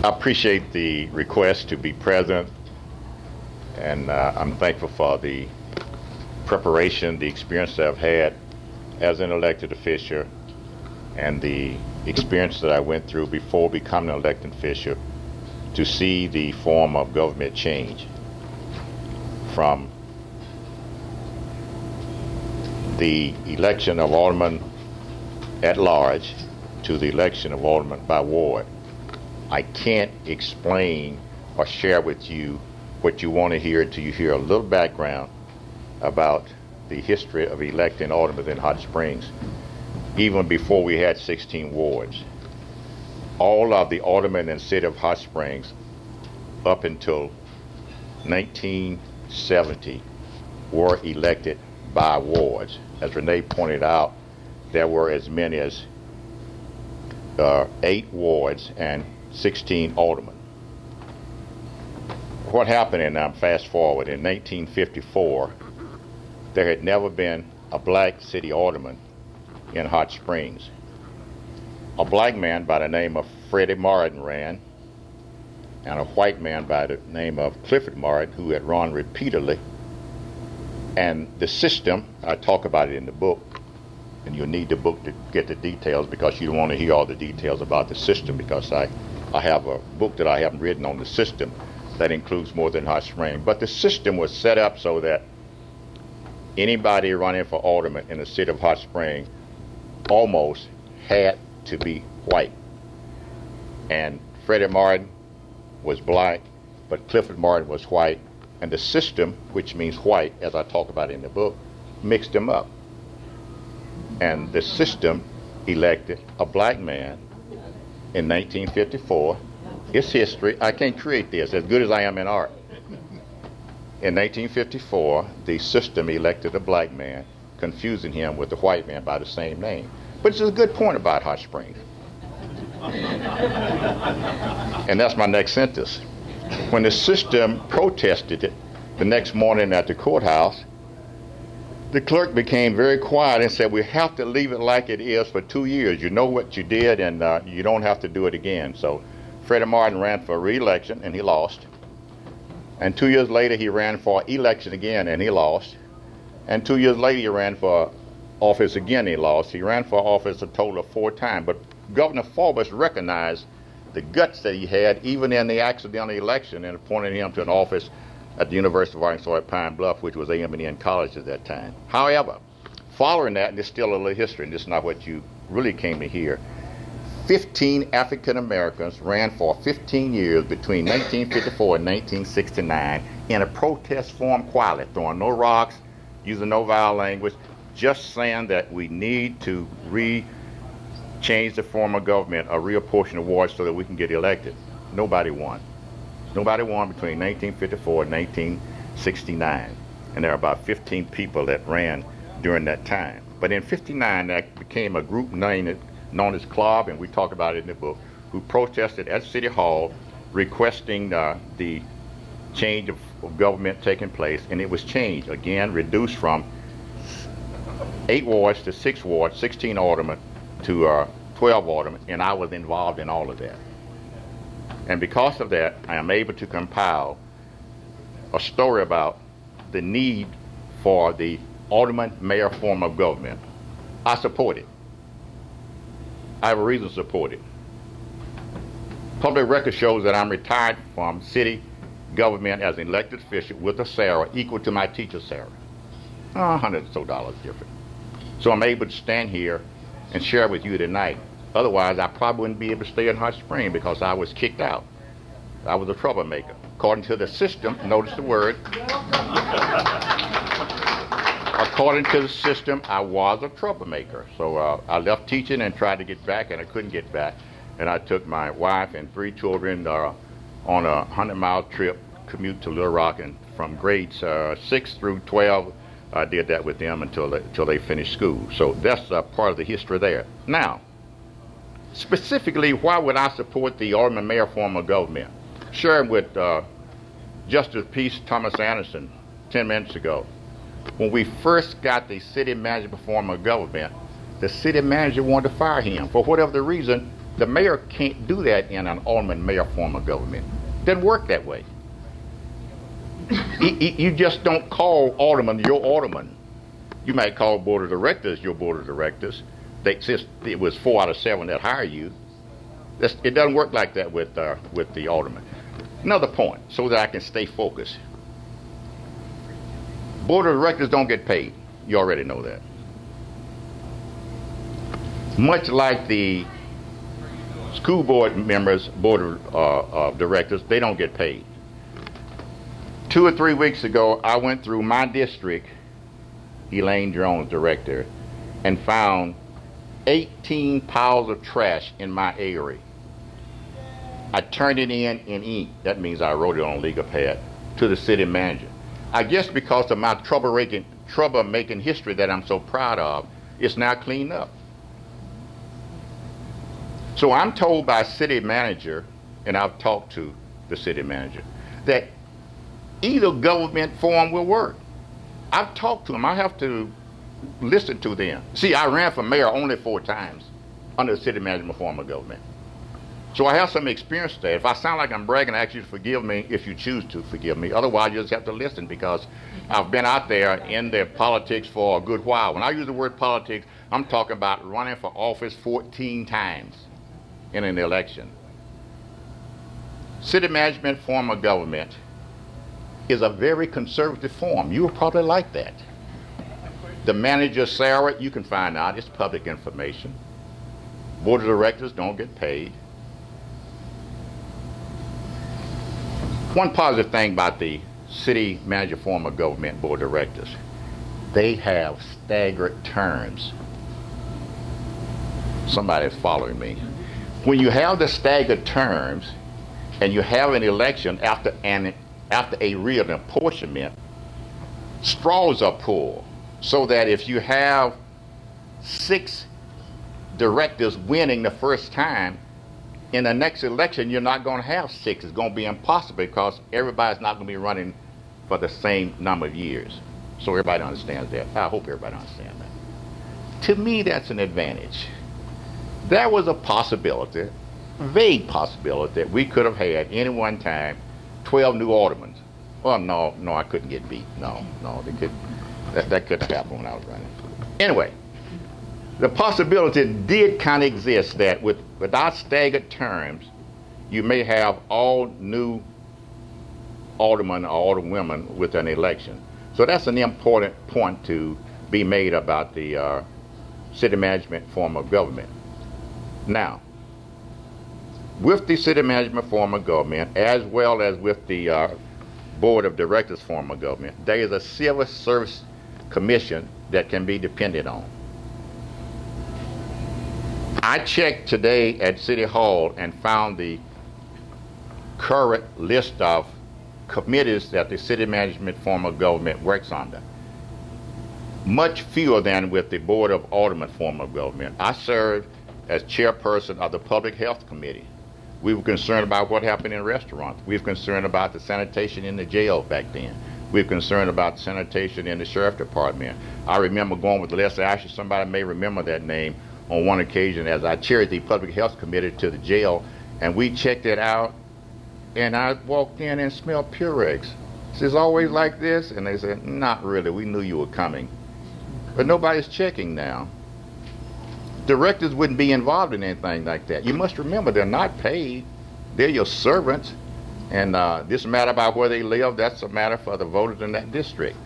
I appreciate the request to be present, and I'm thankful for the preparation, the experience that I've had as an elected official, and the experience that I went through before becoming an elected official to see the form of government change from the election of aldermen at large to the election of aldermen by ward. I can't explain or share with you what you want to hear until you hear a little background about the history of electing aldermen in Hot Springs, even before we had 16 wards. All of the aldermen in the city of Hot Springs up until 1970 were elected by wards. As Renee pointed out, there were as many as 8 wards and 16 aldermen. What happened, and I'm fast forward, in 1954, there had never been a black city alderman in Hot Springs. A black man by the name of Freddie Martin ran, and a white man by the name of Clifford Martin, who had run repeatedly. And the system, I talk about it in the book, and you'll need the book to get the details because you don't want to hear all the details about the system, because I have a book that I haven't written on the system that includes more than Hot Springs. But the system was set up so that anybody running for alderman in the city of Hot Springs almost had to be white. And Freddie Martin was black, but Clifford Martin was white. And the system, which means white, as I talk about in the book, mixed them up. And the system elected a black man in 1954. It's history. I can't create this, as good as I am in art. In 1954, the system elected a black man, confusing him with the white man by the same name. But it's a good point about Hot Springs. And that's my next sentence. When the system protested it the next morning at the courthouse, the clerk became very quiet and said, "We have to leave it like it is for 2 years. You know what you did, and you don't have to do it again." So Freddie Martin ran for re-election, and he lost. And 2 years later, he ran for election again, and he lost. And 2 years later, he ran for office again, and he lost. He ran for office a total of 4 times. But Governor Forbes recognized the guts that he had, even in the accidental election, and appointed him to an office at the University of Arkansas at Pine Bluff, which was A&M College at that time. However, following that, and there's still a little history, and this is not what you really came to hear, 15 African Americans ran for 15 years between 1954 and 1969 in a protest form quietly, throwing no rocks, using no vile language, just saying that we need to change the form of government or reapportion awards so that we can get elected. Nobody won. Nobody won between 1954 and 1969. And there are about 15 people that ran during that time. But in 59, that became a group known as Club, and we talk about it in the book, who protested at City Hall requesting the change of government taking place, and it was changed, again, reduced from 8 wards to 6 wards, 16 aldermen to 12 aldermen, and I was involved in all of that. And because of that, I am able to compile a story about the need for the alderman-mayor form of government. I support it. I have a reason to support it. Public record shows that I'm retired from city government as an elected official with a salary equal to my teacher's salary. $100 or so different. So I'm able to stand here and share with you tonight. Otherwise, I probably wouldn't be able to stay in Hot Springs because I was kicked out. I was a troublemaker. According to the system, notice the word. According to the system, I was a troublemaker. So I left teaching and tried to get back, and I couldn't get back. And I took my wife and 3 children on a 100-mile trip, commute to Little Rock, and from grades 6 through 12, I did that with them until they finished school. So that's part of the history there. Now, specifically, why would I support the alderman-mayor form of government? Sharing with Justice Peace Thomas Anderson 10 minutes ago, when we first got the city manager form of government, the city manager wanted to fire him. For whatever the reason, The mayor can't do that in an alderman-mayor form of government. It doesn't work that way. You just don't call alderman your alderman. You might call board of directors your board of directors. Since it was 4 out of 7 that hire you, it doesn't work like that with the alderman. Another point, so that I can stay focused. Board of directors don't get paid. You already know that. Much like the school board members, board of directors, they don't get paid. 2 or 3 weeks ago, I went through my district, Elaine Jones, director, and found 18 piles of trash in my area. I turned it in ink. That means I wrote it on a legal pad to the city manager. I guess because of my trouble-making history that I'm so proud of, it's now cleaned up. So I'm told by city manager, and I've talked to the city manager, that either government form will work. I've talked to them. I have to listen to them. See, I ran for mayor only 4 times under the city management form of government. So I have some experience there. If I sound like I'm bragging, I ask you to forgive me if you choose to forgive me. Otherwise, you just have to listen, because I've been out there in the politics for a good while. When I use the word politics, I'm talking about running for office 14 times in an election. City management form of government is a very conservative form. You will probably like that. The manager's salary, you can find out. It's public information. Board of directors don't get paid. One positive thing about the city manager form of government board of directors, they have staggered terms. Somebody's following me. When you have the staggered terms and you have an election after a reapportionment, straws are pulled, so that if you have 6 directors winning the first time, in the next election, you're not going to have 6. It's going to be impossible, because everybody's not going to be running for the same number of years. So everybody understands that. I hope everybody understands that. To me, that's an advantage. There was a possibility, a vague possibility, that we could have had any one time 12 new aldermen. Well, no, I couldn't get beat. No, that couldn't happen when I was running. Anyway, the possibility did kind of exist that without staggered terms, you may have all new aldermen or alderwomen with an election. So that's an important point to be made about the city management form of government. Now, with the city management form of government, as well as with the board of directors form of government, there is a civil service commission that can be depended on. I checked today at City Hall and found the current list of committees that the city management form of government works under. Much fewer than with the Board of Aldermen form of government. I served as chairperson of the Public Health Committee. We were concerned about what happened in restaurants. We were concerned about the sanitation in the jail back then. We were concerned about sanitation in the sheriff department. I remember going with Leslie Ashley, somebody may remember that name, on one occasion as I chaired the Public Health Committee to the jail, and we checked it out, and I walked in and smelled Purex. Is it always like this? And they said, not really, we knew you were coming. But nobody's checking now. Directors wouldn't be involved in anything like that. You must remember, they're not paid. They're your servants. And this matter about where they live, that's a matter for the voters in that district.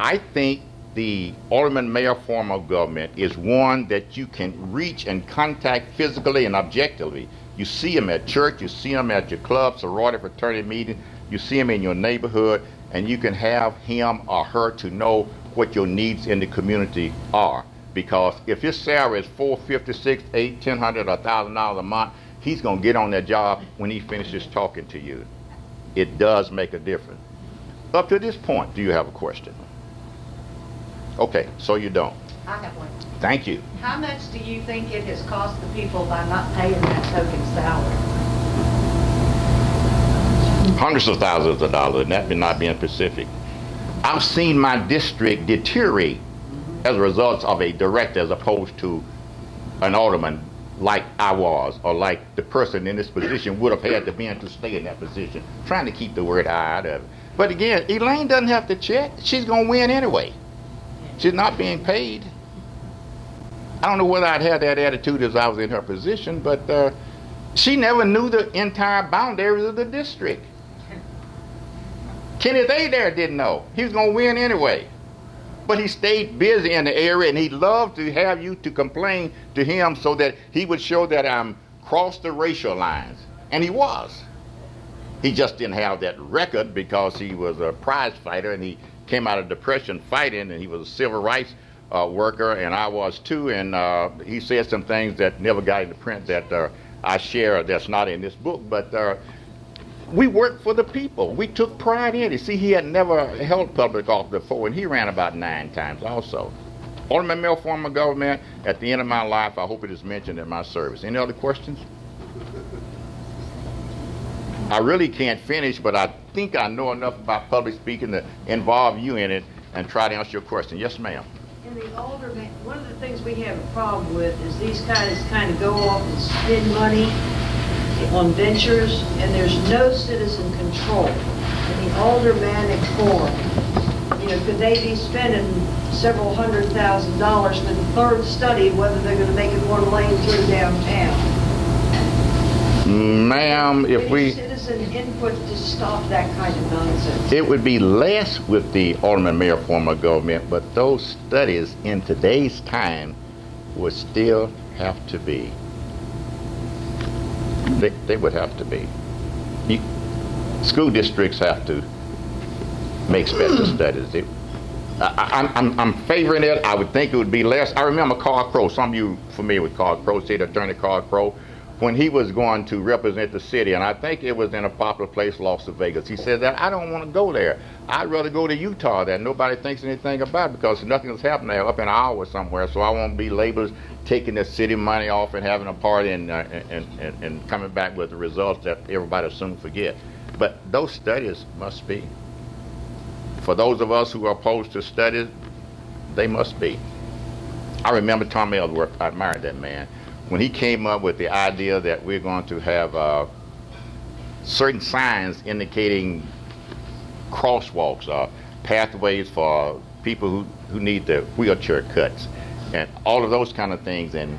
I think the alderman-mayor form of government is one that you can reach and contact physically and objectively. You see them at church, you see them at your club, sorority, fraternity meeting, you see them in your neighborhood, and you can have him or her to know what your needs in the community are. Because if his salary is $450, $600, $800, $1,000, or $1,000 a month, he's going to get on that job when he finishes talking to you. It does make a difference. Up to this point, do you have a question? Okay, so you don't. I have one. Thank you. How much do you think it has cost the people by not paying that token salary? Hundreds of thousands of dollars, and that not being specific. I've seen my district deteriorate as a result of a director as opposed to an alderman like I was, or like the person in this position would have had to be in to stay in that position, trying to keep the word I out of it. But again, Elaine doesn't have to check. She's going to win anyway. She's not being paid. I don't know whether I'd had that attitude as I was in her position, but she never knew the entire boundaries of the district. Kenneth A. there didn't know. He was going to win anyway. But he stayed busy in the area, and he loved to have you to complain to him so that he would show that I'm crossed the racial lines. And he was. He just didn't have that record because he was a prize fighter, and he came out of depression fighting, and he was a civil rights worker, and I was too. And he said some things that never got into print that I share that's not in this book. But we worked for the people. We took pride in it. See, he had never held public office before, and he ran about 9 times also. Alderman Mayor, form of government, at the end of my life, I hope it is mentioned in my service. Any other questions? I really can't finish, but I think I know enough about public speaking to involve you in it and try to answer your question. Yes, ma'am. In the alderman, one of the things we have a problem with is these guys kind of go off and spend money on ventures, and there's no citizen control. In the aldermanic form, you know, could they be spending several $100,000 for the third study whether they're going to make it one lane through downtown? Ma'am, if we... citizen input to stop that kind of nonsense. It would be less with the alderman mayor form of government, but those studies in today's time would still have to be. They would have to be. School districts have to make special studies. I'm favoring it. I would think it would be less. I remember Carl Crow. Some of you familiar with Carl Crow, City Attorney Carl Crow, when he was going to represent the city, and I think it was in a popular place, Las Vegas. He said that I don't want to go there. I'd rather go to Utah that nobody thinks anything about it because nothing has happened there up in Iowa somewhere, so I won't be labeled taking the city money off and having a party and coming back with the results that everybody will soon forget. But those studies must be. For those of us who are opposed to studies, they must be. I remember Tom Ellsworth. I admired that man. When he came up with the idea that we're going to have certain signs indicating crosswalks, pathways for people who need the wheelchair cuts, and all of those kind of things. And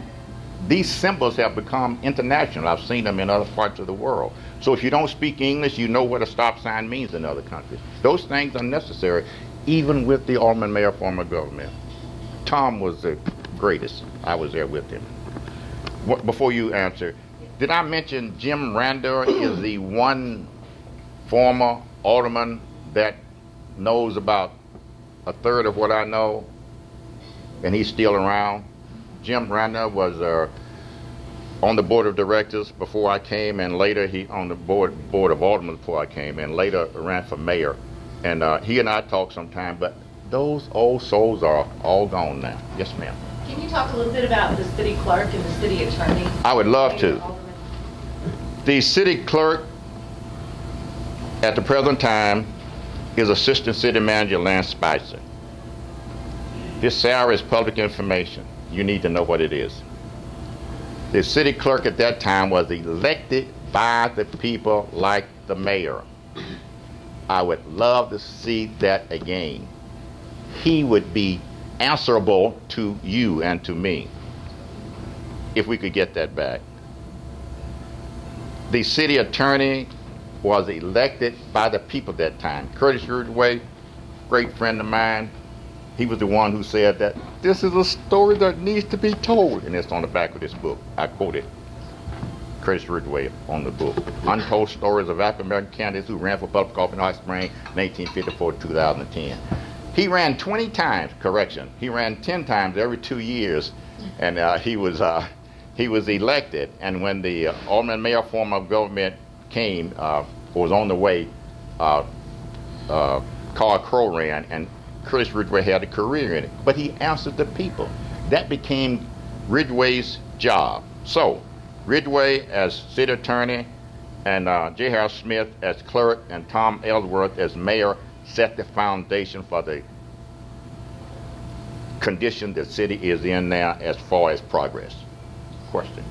these symbols have become international. I've seen them in other parts of the world. So if you don't speak English, you know what a stop sign means in other countries. Those things are necessary, even with the alderman mayor form of government. Tom was the greatest. I was there with him. Before you answer, did I mention Jim Randall is the one former alderman that knows about a third of what I know, and he's still around? Jim Randall was on the board of directors before I came, and later he on the board of aldermen before I came, and later ran for mayor. And he and I talked sometime, but those old souls are all gone now. Yes, ma'am. Can you talk a little bit about the city clerk and the city attorney? I would love to. The city clerk at the present time is Assistant City Manager Lance Spicer. His salary is public information. You need to know what it is. The city clerk at that time was elected by the people like the mayor. I would love to see that again. He would be answerable to you and to me if we could get that back. The city attorney was elected by the people that time. Curtis Ridgway, great friend of mine, he was the one who said that this is a story that needs to be told, and it's on the back of this book. I quoted Curtis Ridgway on the book. Untold Stories of African American Candidates Who Ran for Public Office in Hot Spring, 1954 to 2010. He ran 20 times, correction, he ran 10 times every 2 years, and he was elected. And when the alderman mayor form of government came, was on the way, Carl Crow ran, and Curtis Ridgway had a career in it. But he answered the people. That became Ridgway's job. So, Ridgway as city attorney, and J. Harris Smith as clerk, and Tom Ellsworth as mayor set the foundation for the condition the city is in now as far as progress. Question.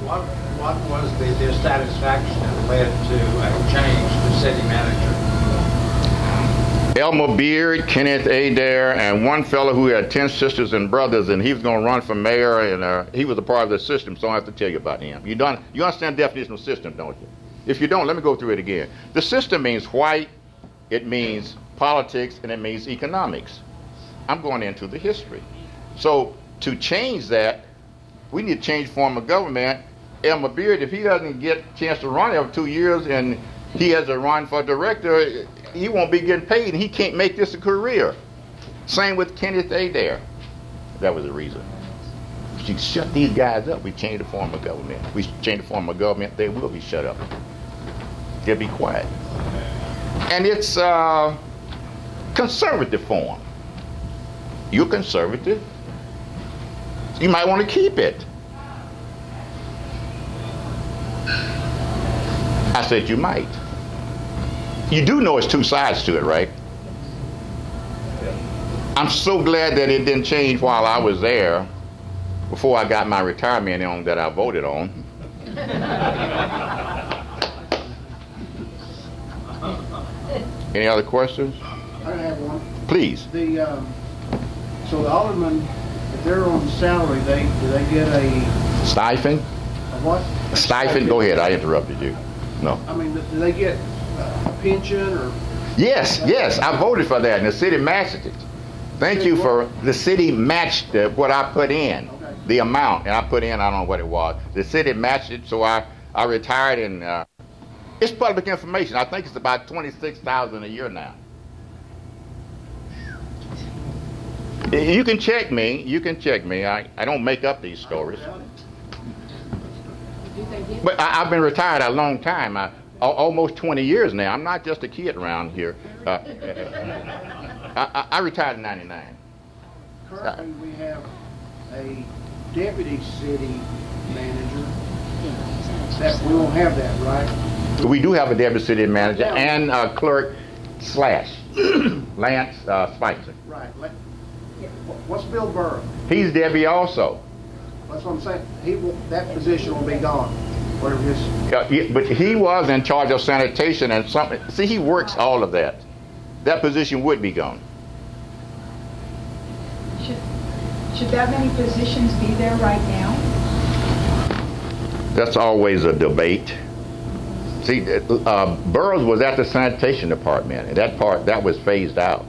What was the dissatisfaction that led to a change to city manager? Elmer Beard, Kenneth Adair, and one fellow who had 10 sisters and brothers, and he was going to run for mayor, and he was a part of the system, so I don't have to tell you about him. You understand the definition of system, don't you? If you don't, let me go through it again. The system means white, it means politics, and it means economics. I'm going into the history. So to change that, we need to change form of government. Elmer Beard, if he doesn't get a chance to run every 2 years and he has a run for director, he won't be getting paid and he can't make this a career. Same with Kenneth Adair. That was the reason. If you shut these guys up, we change the form of government. We change the form of government, they will be shut up. They'll be quiet. And it's conservative form. You're conservative. You might want to keep it. I said you might. You do know it's two sides to it, right? I'm so glad that it didn't change while I was there before I got my retirement on that I voted on. Any other questions? I have one. Please. So the aldermen, if they're on salary, do they get a Stipend? what? Stipend? Go ahead, I interrupted you. No. I mean, do they get a pension or? Yes, I voted for that and the city matched it. Thank you for, the city matched what I put in, Okay. the amount, and I put in, I don't know what it was. The city matched it, so I retired and it's public information. I think it's about $26,000 a year now. You can check me. I don't make up these stories. But I've been retired a long time, almost 20 years now. I'm not just a kid around here. I retired in '99. Currently, we have a deputy city manager. That we won't have that, right? We do have a deputy city manager and a clerk / Lance Spicer. Right. What's Bill Burrow? He's Debbie also. That's what I'm saying. That position will be gone. Whatever his. Yeah, but he was in charge of sanitation and something. See, he works all of that. That position would be gone. Should that many positions be there right now? That's always a debate. See, Burroughs was at the sanitation department, and that was phased out.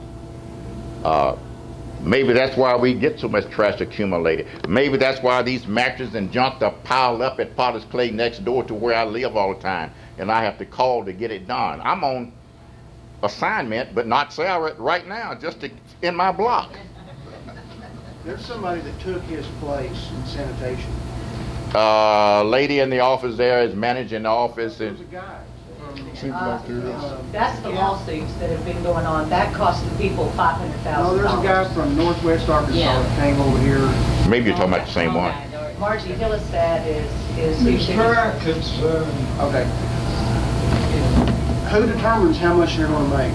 Maybe that's why we get so much trash accumulated. Maybe that's why these mattresses and junk are piled up at Potter's Clay next door to where I live all the time, and I have to call to get it done. I'm on assignment, but not salary right now, just in my block. There's somebody that took his place in sanitation. Lady in the office there is managing the office. There's a guy. That's the lawsuits that have been going on. That cost the people $500,000. No, there's a guy from Northwest Arkansas that came over here. Maybe you're talking about the same one. Margie Hillestad is It's very concerned. Okay. Who determines how much they're going to make,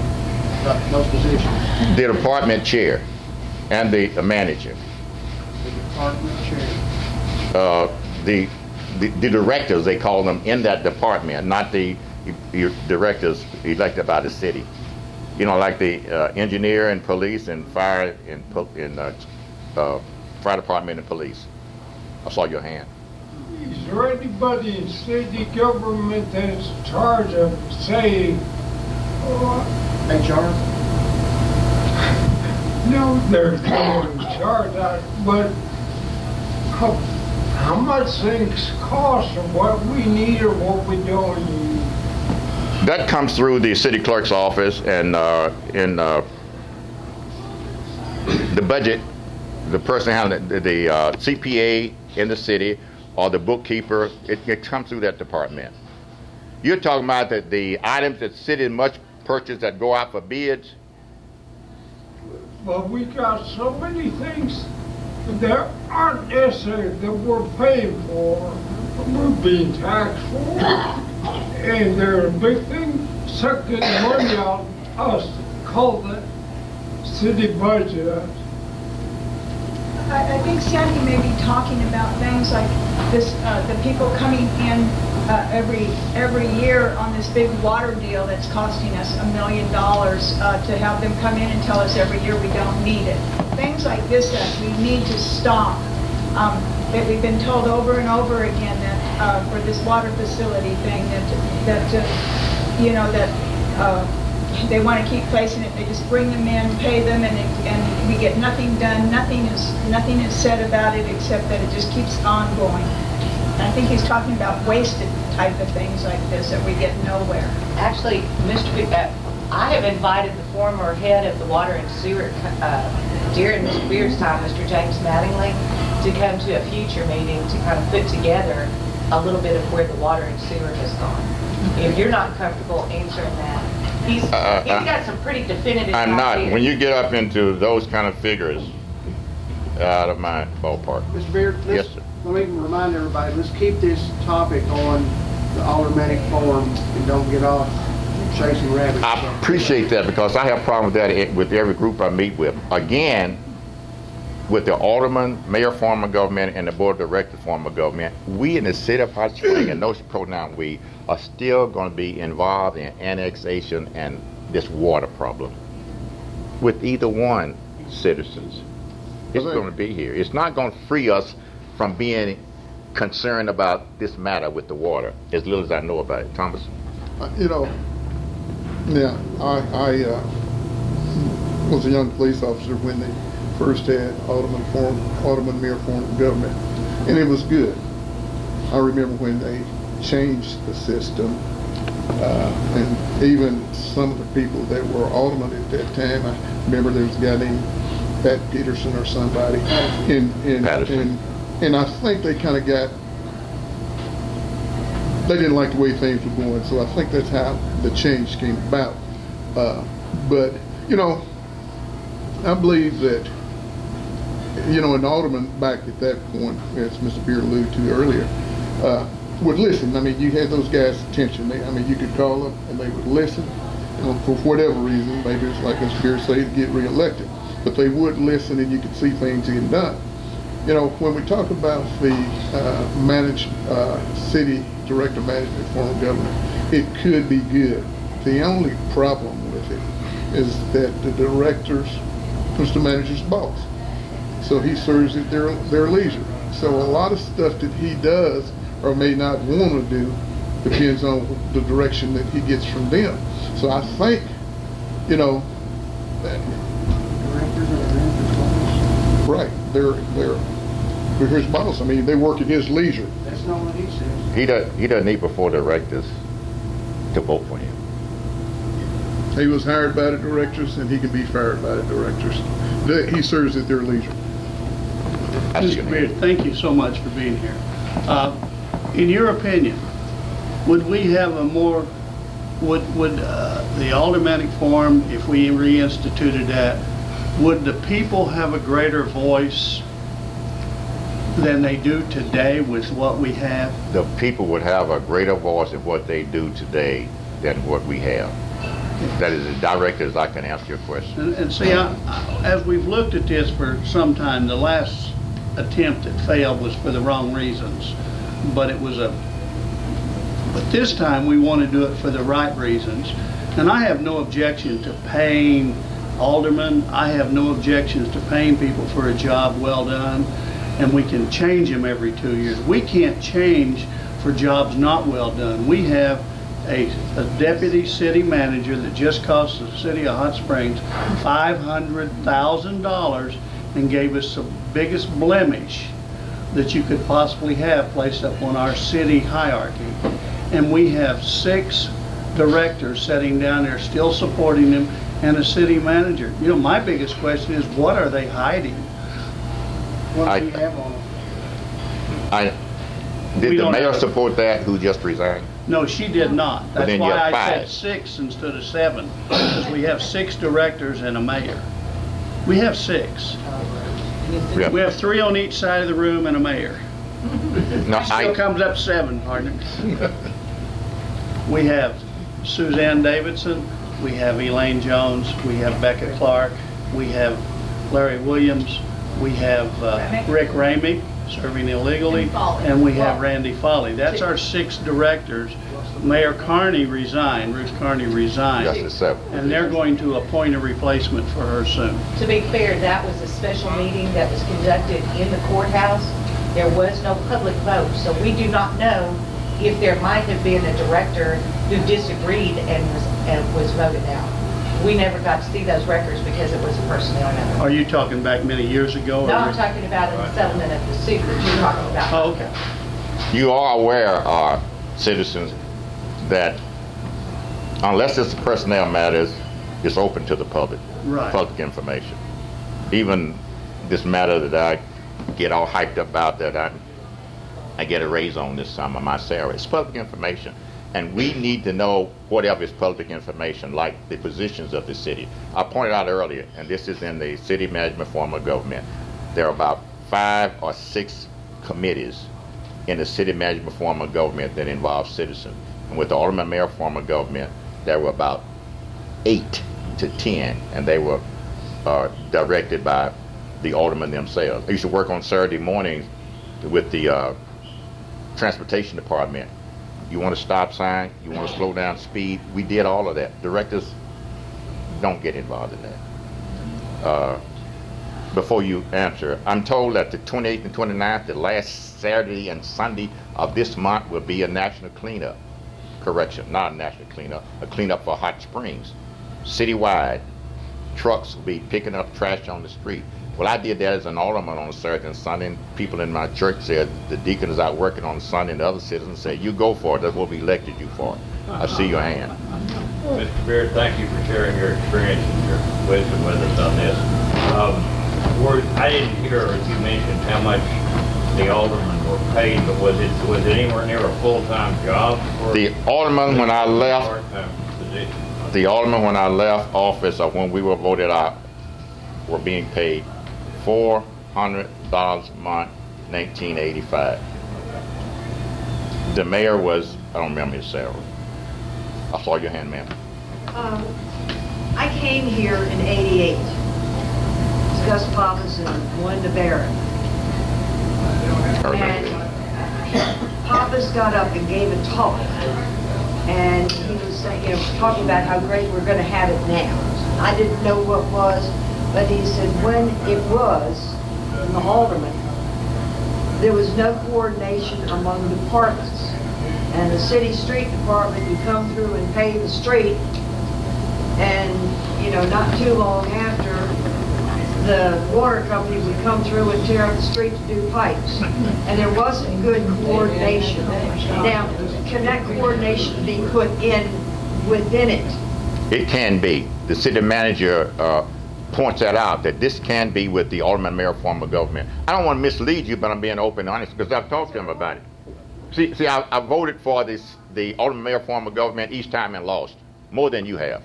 those positions? The department chair and the manager. The department chair. The directors, they call them, in that department, not the directors elected by the city. You know, like the engineer and police and fire and fire department and police. I saw your hand. Is there anybody in city government that's in charge of, say, HR? no, there's no one in charge of, but how much things cost or what we need or what we don't need? That comes through the city clerk's office and in the budget, the person handling the CPA in the city or the bookkeeper, it comes through that department. You're talking about the items that city must purchase that go out for bids? But we got so many things that aren't necessary that we're paying for, we're being taxed for. And they're a big thing, sucking money out of us, call that city budget. I think Sandy may be talking about things like this, the people coming in every year on this big water deal that's costing us $1 million to have them come in and tell us every year we don't need it. Things like this that we need to stop. That we've been told over and over again that for this water facility thing that they want to keep placing it. They just bring them in, pay them, and we get nothing done. Nothing is said about it except that it just keeps on going. I think he's talking about wasted type of things like this that we get nowhere. Actually, I have invited the former head of the water and sewer during Mr. Beard's time, Mr. James Mattingly, to come to a future meeting to kind of put together a little bit of where the water and sewer has gone. If you're not comfortable answering that, he's got some pretty definitive I'm not. ideas. When you get up into those kind of figures, out of my ballpark. Mr. Beard, Yes, sir. let me remind everybody, let's keep this topic on the automatic form and don't get off chasing rabbits. I appreciate that because I have a problem with that with every group I meet with. Again, with the alderman, mayor form of government, and the board of directors form of government, we in the city of Hot Spring, and no pronoun we, are still going to be involved in annexation and this water problem with either one citizens. It's going to be here. It's not going to free us from being concerned about this matter with the water, as little as I know about it. Thomas? I was a young police officer when they first had alderman mayor form of government, and it was good. I remember when they changed the system, and even some of the people that were aldermen at that time, I remember there was a guy named Pat Peterson or somebody, and I think they kind of they didn't like the way things were going, so I think that's how the change came about. But I believe that an alderman back at that point, as Mr. Beard alluded to earlier, would listen. I mean, you had those guys' attention. You could call them and they would listen. For whatever reason, maybe it's like Mr. Beard said, to get reelected, but they would listen and you could see things getting done. When we talk about the managed city director management form of government, it could be good. The only problem with it is that the directors was the manager's boss. So he serves at their leisure. So a lot of stuff that he does or may not want to do depends on the direction that he gets from them. So I think, that Directors are the manager's boss. right, they're his boss. I mean, they work at his leisure. That's not what he says. He doesn't need before directors to vote for him. He was hired by the directors, and he can be fired by the directors. He serves at their leisure. Mr. Beard, thank you so much for being here. In your opinion, would we have a more, would the aldermanic form, if we reinstituted that, would the people have a greater voice than they do today with what we have? The people would have a greater voice in what they do today than what we have. That is as direct as I can answer your question. And see, as we've looked at this for some time, the last attempt that failed was for the wrong reasons, but this time we want to do it for the right reasons. And I have no objection to paying aldermen. I have no objections to paying people for a job well done, and we can change them every 2 years. We can't change for jobs not well done. We have a deputy city manager that just cost the city of Hot Springs $500,000 and gave us the biggest blemish that you could possibly have placed up on our city hierarchy. And we have 6 directors sitting down there still supporting them and a city manager. My biggest question is, what are they hiding? What do we have on them? Did the mayor support that, who just resigned? No, she did not. But That's then you why have I said 5. 6 instead of 7, because we have 6 directors and a mayor. We have 6. Yeah. We have 3 on each side of the room and a mayor. No, Still comes up 7, partner. We have Suzanne Davidson, we have Elaine Jones, we have Becca Clark, we have Larry Williams, we have Rick Ramey serving illegally, And Foley. and we have Randy Foley. That's our 6 directors. Mayor Carney resigned, Ruth Carney resigned, That's the 7. and they're going to appoint a replacement for her soon. To be fair, that was a special meeting that was conducted in the courthouse. There was no public vote, so we do not know if there might have been a director who disagreed and was voted out. We never got to see those records because it was a personnel matter. Are you talking back many years ago? No, or- I'm talking about in the settlement of the suit that you're talking about. Oh, okay. You are aware, citizens, that unless it's personnel matters, it's open to the public. Right. Public information. Even this matter that I get all hyped up about, that I get a raise on this summer, my salary. It's public information. And we need to know whatever is public information, like the positions of the city. I pointed out earlier, and this is in the city management form of government, there are about 5 or 6 committees in the city management form of government that involve citizens. And with the alderman mayor form of government, there were about 8 to 10, and they were directed by the aldermen themselves. I used to work on Saturday mornings with the transportation department. You want a stop sign, you want to slow down speed, we did all of that. Directors don't get involved in that. Before you answer, I'm told that the 28th and 29th, the last Saturday and Sunday of this month, will be a national cleanup. Correction, not a national cleanup, a cleanup for Hot Springs. Citywide, trucks will be picking up trash on the street. Well, I did that as an alderman on a Saturday and Sunday, and people in my church said, the deacon is out working on Sunday, and the other citizens said, you go for it, that's what we elected you for. I see your hand. Mr. Beard, thank you for sharing your experience and your wisdom with us on this. I didn't hear if you mentioned how much the aldermen were paid, but was it anywhere near a full-time job? The alderman, when I left, Part-time position? the alderman, when I left office, or when we were voted out, were being paid $400 a month, 1985. The mayor was, I don't remember his salary. I saw your hand, ma'am. I came here in '88. Gus Pappas and Melinda Barrett. I remember And that. Pappas got up and gave a talk, and he was saying, talking about how great we're going to have it now. I didn't know what was, but he said when it was in the alderman, there was no coordination among departments. And the city street department would come through and pave the street, and, not too long after, the water company would come through and tear up the street to do pipes. And there wasn't good coordination. Now, can that coordination be put in within it? It can be. The city manager points that out, that this can be with the alderman mayor form of government. I don't want to mislead you, but I'm being open and honest because I've talked to him about it. See, I voted for the alderman mayor form of government each time and lost more than you have.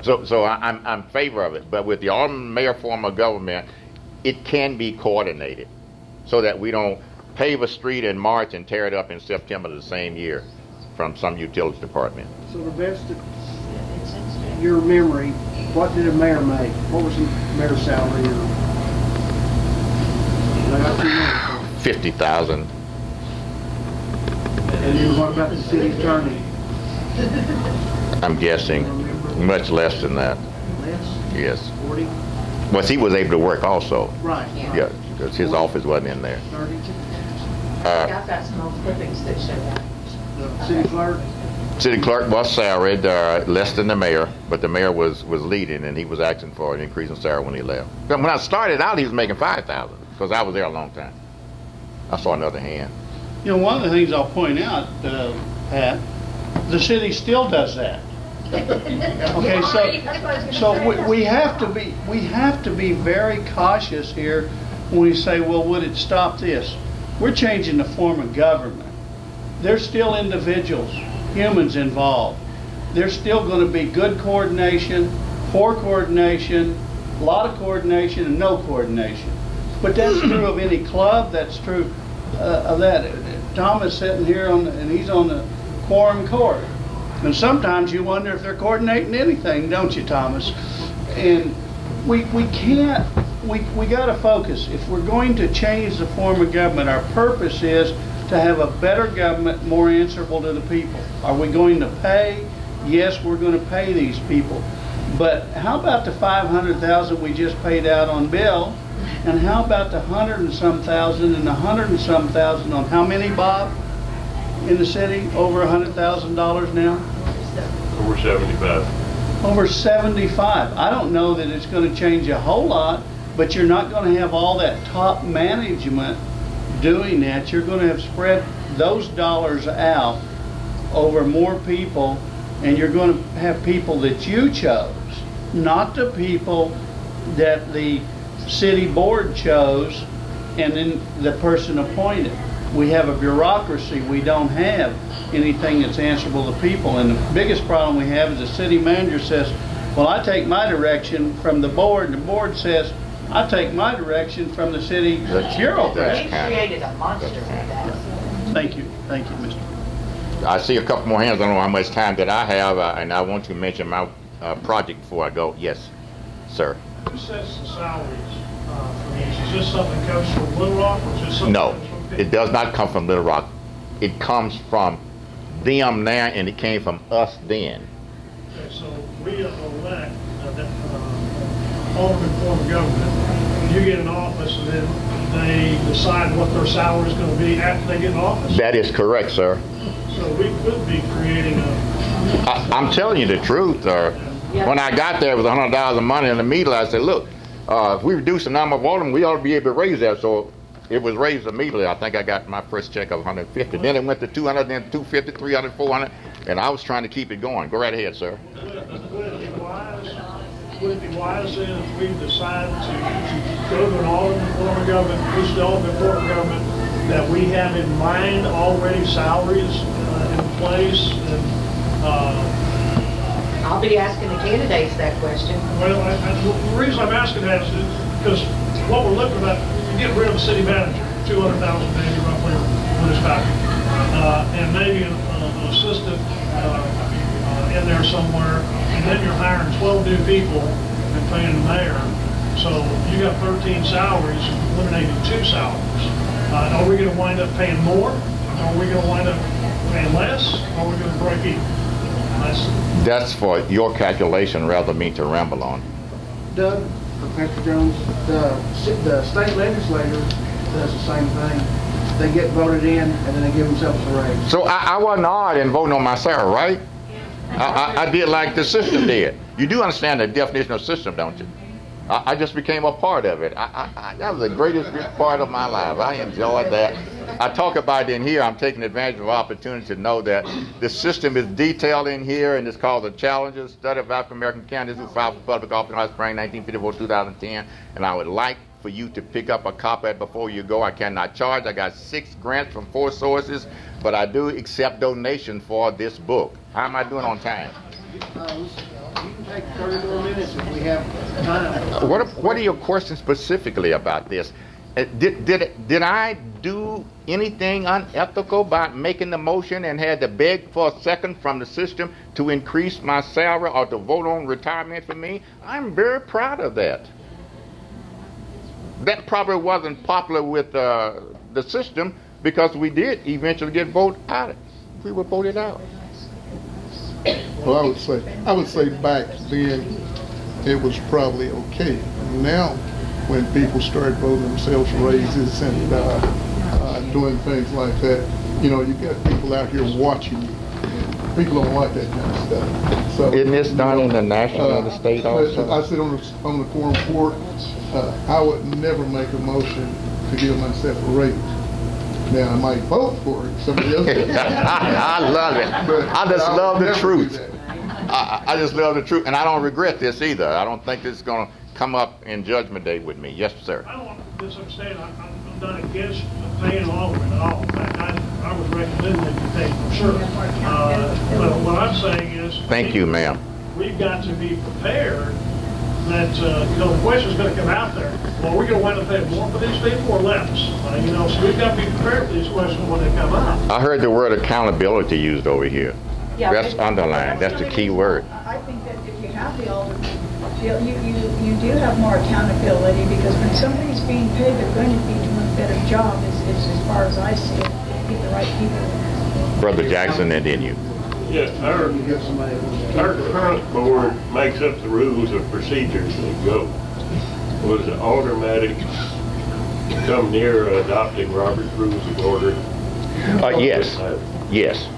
So I'm in favor of it. But with the alderman mayor form of government, it can be coordinated so that we don't pave a street in March and tear it up in September of the same year from some utilities department. So the best of your memory, what did a mayor make? What was the mayor's salary? $50,000. And then what about the city attorney? I'm guessing much less than that. Less? Yes. 40? But he was able to work also. Right. Yeah, because his office wasn't in there. 32? I've got some old clippings that show that. The city clerk? City clerk was salaried less than the mayor, but the mayor was leading, and he was asking for an increase in salary when he left. When I started out, he was making $5,000 because I was there a long time. I saw another hand. One of the things I'll point out, Pat, the city still does that. Okay, so we have to be very cautious here when we say, well, would it stop this? We're changing the form of government. There's still individuals, humans involved. There's still going to be good coordination, poor coordination, a lot of coordination, and no coordination. But that's true of any club. That's true of that. Tom is sitting here and he's on the quorum court. And sometimes you wonder if they're coordinating anything, don't you, Thomas? And we can't we gotta focus. If we're going to change the form of government, our purpose is to have a better government, more answerable to the people. Are we going to pay? Yes, we're gonna pay these people. But how about the 500,000 we just paid out on Bill? And how about the 100 and some thousand and the 100 and some thousand on how many, Bob? In the city, over $100,000 now? Over 75. Over 75. I don't know that it's going to change a whole lot, but you're not going to have all that top management doing that. You're going to have spread those dollars out over more people, and you're going to have people that you chose, not the people that the city board chose and then the person appointed. We have a bureaucracy. We don't have anything that's answerable to people. And the biggest problem we have is the city manager says, well, I take my direction from the board, and the board says, I take my direction from the city bureaucrat. We've created a monster with that. Thank you, Mr. I see a couple more hands. I don't know how much time that I have, and I want to mention my project before I go. Yes, sir. Who sets the salaries for these? Is this something that comes from Little Rock, or is this something No, that comes from it does not come from Little Rock. It comes from them now, and it came from us then. Okay, so we elect alderman form of government. You get in office, and then they decide what their salary is going to be after they get in office? That is correct, sir. So we could be creating a... I'm telling you the truth, sir. When I got there with $100 of money in the meter, I said, look, if we reduce the number of aldermen, we ought to be able to raise that. So it was raised immediately. I think I got my first check of $150. Then it went to $200, then $250, $300, $400, and I was trying to keep it going. Go right ahead, sir. Would it be wise then if we decide to go to an alderman form of government, push the alderman form of government, that we have in mind already salaries in place? And, I'll be asking the candidates that question. well, the reason I'm asking that is because what we're looking at, you get rid of the city manager, $200,000 maybe roughly with his package, and maybe an assistant in there somewhere, and then you're hiring 12 new people and paying the mayor. So you got 13 salaries, eliminating 2 salaries. Are we going to wind up paying more? Are we going to wind up paying less? Or are we going to break even? That's for your calculation rather than me to ramble on. Doug, Mr. Jones, the state legislature does the same thing. They get voted in and then they give themselves a raise. So I wasn't odd in voting on my salary, right? I did like the system did. You do understand the definition of system, don't you? I just became a part of it. That was the greatest part of my life. I enjoyed that. I talk about it in here. I'm taking advantage of the opportunity to know that the system is detailed in here, and it's called The Challenges, Study of African American Candidates Who Filed for Public Office in Spring 1954-2010. And I would like for you to pick up a copy of it before you go. I cannot charge. I got 6 grants from 4 sources, but I do accept donation for this book. How am I doing on time? You can take 30 more minutes if we have time. What are your questions specifically about this? Did I do anything unethical by making the motion and had to beg for a second from the system to increase my salary or to vote on retirement for me? I'm very proud of that. That probably wasn't popular with the system because we did eventually get voted out. We were voted out. Well, I would say back then it was probably okay. Now, when people start voting themselves raises and doing things like that, you know, you got people out here watching you. And people don't like that kind of stuff. So, isn't this done in the national and the state also? I sit on the quorum court. I would never make a motion to give myself a raise. Now, I might vote for it. Somebody else. I love it. I just love the truth. I just love the truth, and I don't regret this either. I don't think this is going to come up in Judgment Day with me. Yes, sir. I don't want to misunderstand. I'm not against paying aldermen at all. In fact, I was recommending that you pay for sure. But what I'm saying is... Thank you, ma'am. We've got to be prepared that, the question's going to come out there. Well, are we going to wind up paying more for these people or less? So we've got to be prepared for these questions when they come up. I heard the word accountability used over here. Yeah, That's underlined. That's the key word. I think that if you have the alderman feel you do have more accountability, because when somebody's being paid, they're going to be doing a better job, is as far as I see it, get the right people. Brother Jackson, and then you. Yeah, our current board makes up the rules of procedures that go. Was it automatic come near adopting Robert's Rules of Order? Yes, yes.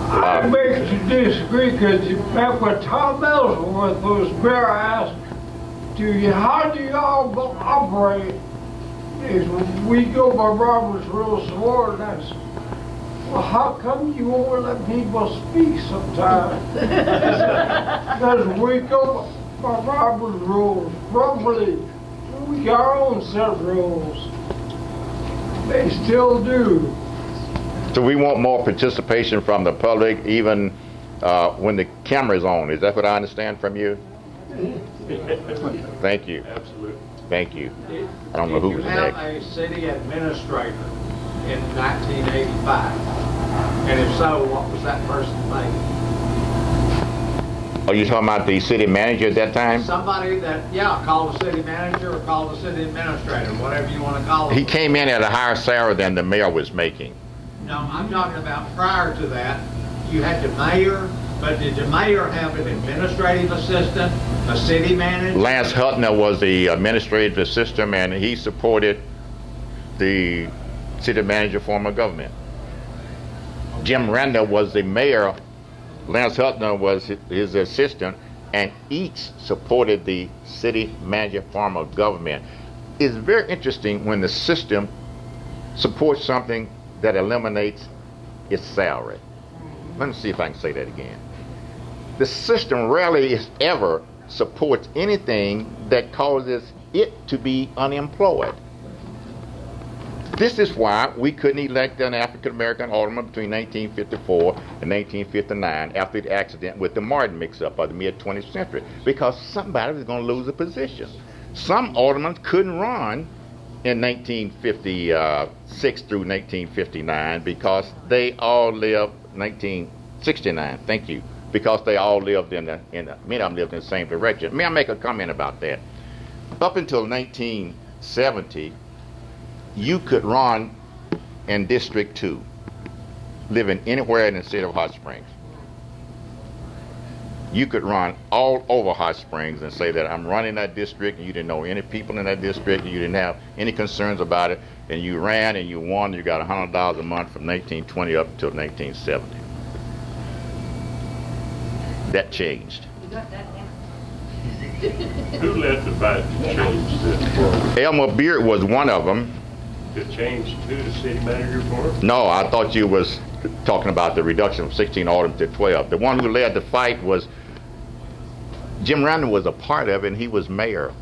I beg to disagree, because back when Tom Ellsworth was mayor, I asked, how do y'all operate? Is we go by Robert's Rules of Order, and I said, well, how come you won't let people speak sometimes? Because we go by Robert's rules. Probably we got our own set of rules. They still do. So we want more participation from the public, even when the camera's on. Is that what I understand from you? Thank you. Absolutely. Thank you. I don't know who was next. Did you have a city administrator in 1985? And if so, what was that person making? Are you talking about the city manager at that time? Somebody that, call the city manager or call the city administrator, whatever you want to call it. He came in at a higher salary than the mayor was making. No, I'm talking about prior to that, you had the mayor, but did the mayor have an administrative assistant, a city manager? Lance Hutner was the administrative assistant, and he supported the city manager form of government. Jim Randall was the mayor, Lance Hutner was his assistant, and each supported the city manager form of government. It's very interesting when the system supports something that eliminates its salary. Let me see if I can say that again. The system rarely, if ever, supports anything that causes it to be unemployed. This is why we couldn't elect an African-American alderman between 1954 and 1959 after the accident with the Martin mix-up of the mid-20th century, because somebody was going to lose a position. Some aldermen couldn't run in 1956 through 1959 because they all lived 1969. Thank you. Because they all lived many of them lived in the same direction. May I make a comment about that? Up until 1970, you could run in District 2, living anywhere in the city of Hot Springs. You could run all over Hot Springs and say that I'm running that district, and you didn't know any people in that district, and you didn't have any concerns about it, and you ran and you won, you got $100 a month from 1920 up until 1970. That changed. Who led the fight to change this? Elmer Beard was one of them. To change to the city manager form? No, I thought you was talking about the reduction from 16 aldermen to 12. The one who led the fight was Jim Randall was a part of it, and he was mayor.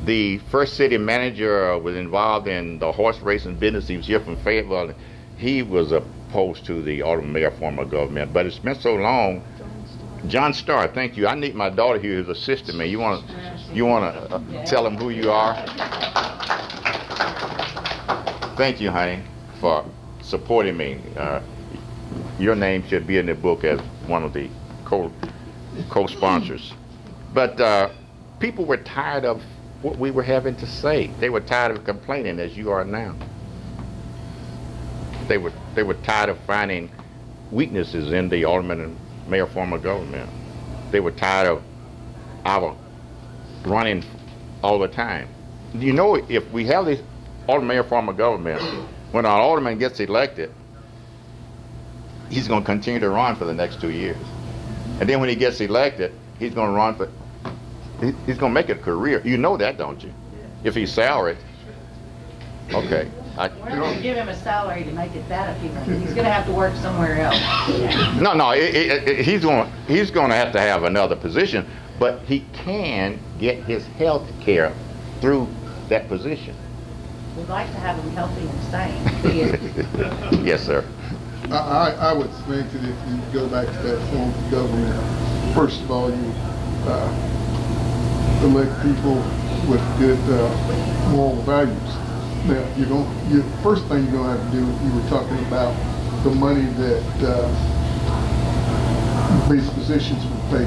The first city manager was involved in the horse racing business. He was here from Fayetteville. He was opposed to the alderman mayor form of government, but it's been so long. John Starr, thank you. I need my daughter here who's assisting me. You want to tell them who you are? Thank you, honey, for supporting me. Your name should be in the book as one of the co-sponsors. But people were tired of what we were having to say. They were tired of complaining, as you are now. They were tired of finding weaknesses in the alderman and mayor form of government. They were tired of our running all the time. You know, if we have this alderman mayor form of government, when our alderman gets elected, he's going to continue to run for the next 2 years. And then when he gets elected, he's going to run for, he's going to make it a career. You know that, don't you? If he's salaried. Okay. We're not going to give him a salary to make it that appealing. He's going to have to work somewhere else. No, he's going to have another position, but he can get his health care through that position. We'd like to have him healthy and sane. Yes, sir. I would think that if you go back to that form of government, first of all, you elect people with good moral values. Now, first thing you're going to have to do, you were talking about the money that these positions would pay.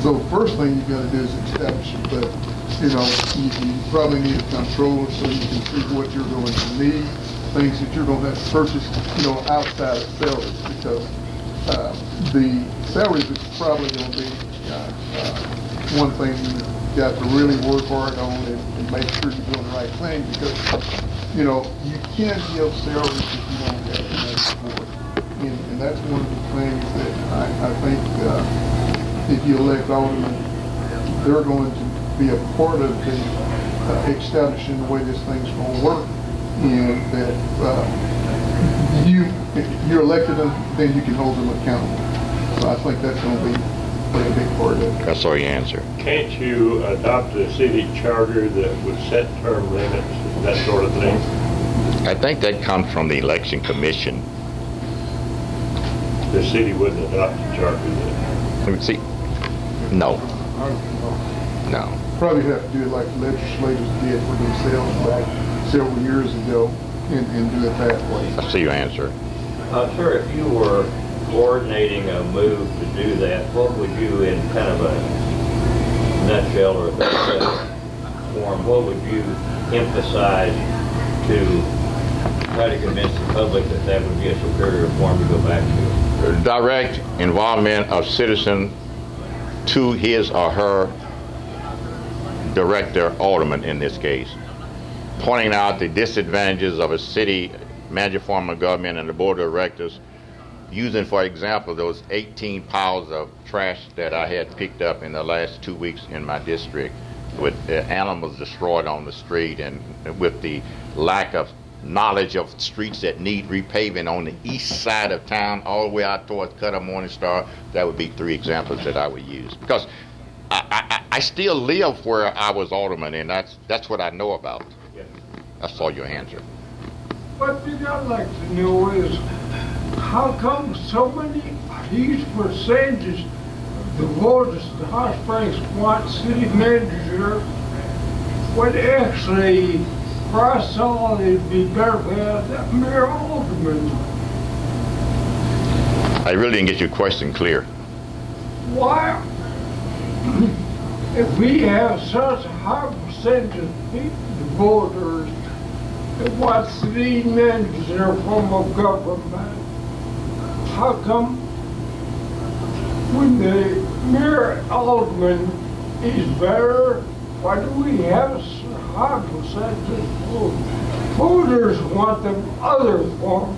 So first thing you gotta do is establish it, but, you know, you probably need a controller so you can see what you're going to need, things that you're gonna have to purchase, you know, outside of salaries, because, the salaries is probably gonna be, one thing you got to really work hard on and make sure you're doing the right thing, because, you know, you can't give salaries if you don't have the money for it. And that's one of the things that I think, if you elect aldermen, they're going to be a part of the establishing the way this thing's going to work, and that if you're elected them, then you can hold them accountable. So I think that's going to be a big part of it. That's all your answer. Can't you adopt a city charter that would set term limits, that sort of thing? I think that comes from the election commission. The city wouldn't adopt a charter then? Let me see. No. No. Probably have to do it like the legislators did for themselves back several years ago and do it that way. I see your answer. Sir, if you were coordinating a move to do that, what would you, in kind of a nutshell or a form, what would you emphasize to try to convince the public that that would be a superior form to go back to? Direct involvement of citizen to his or her director, alderman in this case, pointing out the disadvantages of a city manager form of government and the board of directors, using, for example, those 18 piles of trash that I had picked up in the last 2 weeks in my district, with animals destroyed on the street, and with the lack of knowledge of streets that need repaving on the east side of town all the way out towards Cutter Morningstar. That would be 3 examples that I would use, because I still live where I was alderman, and that's what I know about. That's all your answer. What thing I'd like to know is, how come so many huge percentages of the voters in Hot Springs want city manager when actually for us all it'd be better to have that mayor alderman? I really didn't get your question clear. Why, if we have such a high percentage of people, the voters, that want city managers in our form of government, how come when the mayor alderman is better, why do we have such a high percentage of voters want them other forms?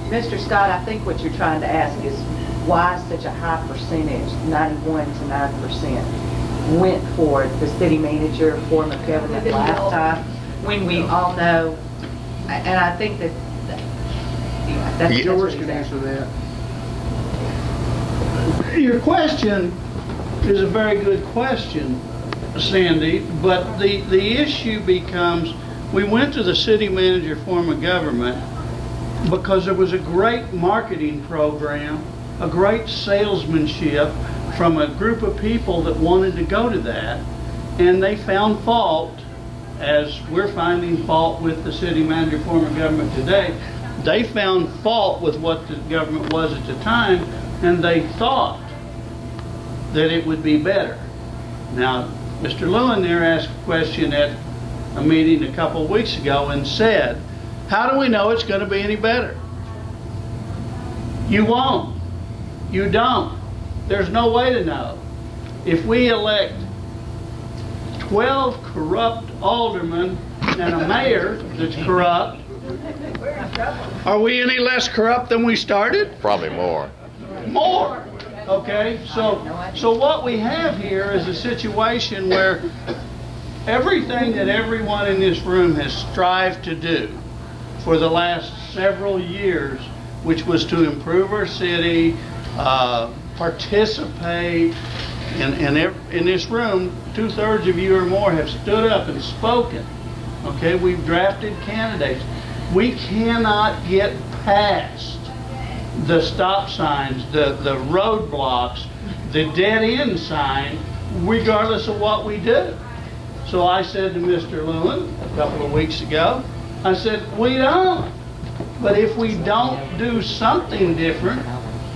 Mr. Scott, I think what you're trying to ask is why such a high percentage, 91 to 9%, went for the city manager form of government last time, when we all know, and I think that's George can answer that. Your question is a very good question, Sandy, but the issue becomes, we went to the city manager form of government because there was a great marketing program, a great salesmanship from a group of people that wanted to go to that, and they found fault, as we're finding fault with the city manager form of government today. They found fault with what the government was at the time, and they thought that it would be better. Now, Mr. Lewin there asked a question at a meeting a couple of weeks ago and said, how do we know it's going to be any better? You won't. You don't. There's no way to know. If we elect 12 corrupt aldermen and a mayor that's corrupt, are we any less corrupt than we started? Probably more. More. Okay, so what we have here is a situation where everything that everyone in this room has strived to do for the last several years, which was to improve our city, participate, in this room, 2/3 of you or more have stood up and spoken. Okay, we've drafted candidates. We cannot get past the stop signs, the roadblocks, the dead end sign, regardless of what we do. So I said to Mr. Lewin a couple of weeks ago, I said, we don't. But if we don't do something different,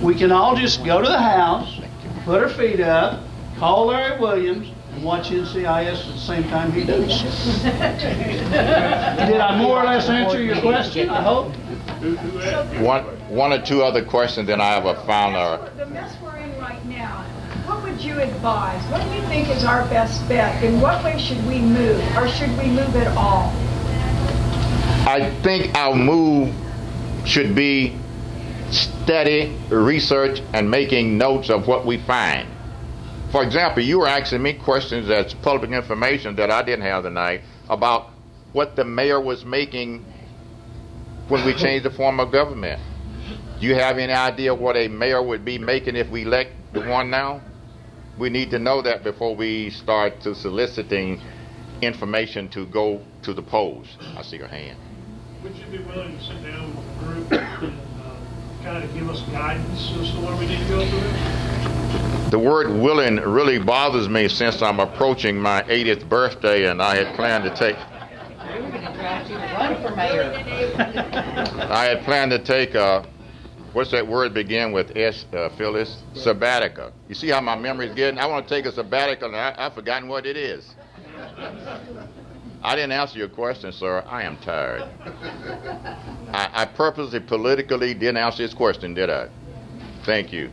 we can all just go to the house, put our feet up, Call Larry Williams and watch NCIS at the same time he does. Did I more or less answer your question, I hope? One or two other questions, then I have a final. The mess we're in right now, what would you advise? What do you think is our best bet? In what way should we move, or should we move at all? I think our move should be study, research, and making notes of what we find. For example, you were asking me questions that's public information that I didn't have tonight about what the mayor was making when we changed the form of government. Do you have any idea what a mayor would be making if we elect the one now? We need to know that before we start to soliciting information to go to the polls. I see your hand. Would you be willing to sit down with the group and kind of give us guidance as to where we need to go for this? The word willing really bothers me since I'm approaching my 80th birthday and I had planned to take We were gonna draft you to run for mayor. I had planned to take what's that word begin with S, Phyllis? Sabbatical. You see how my memory's getting? I want to take a sabbatical and I've forgotten what it is. I didn't answer your question, sir. I am tired. I purposely politically didn't answer his question, did I? Thank you.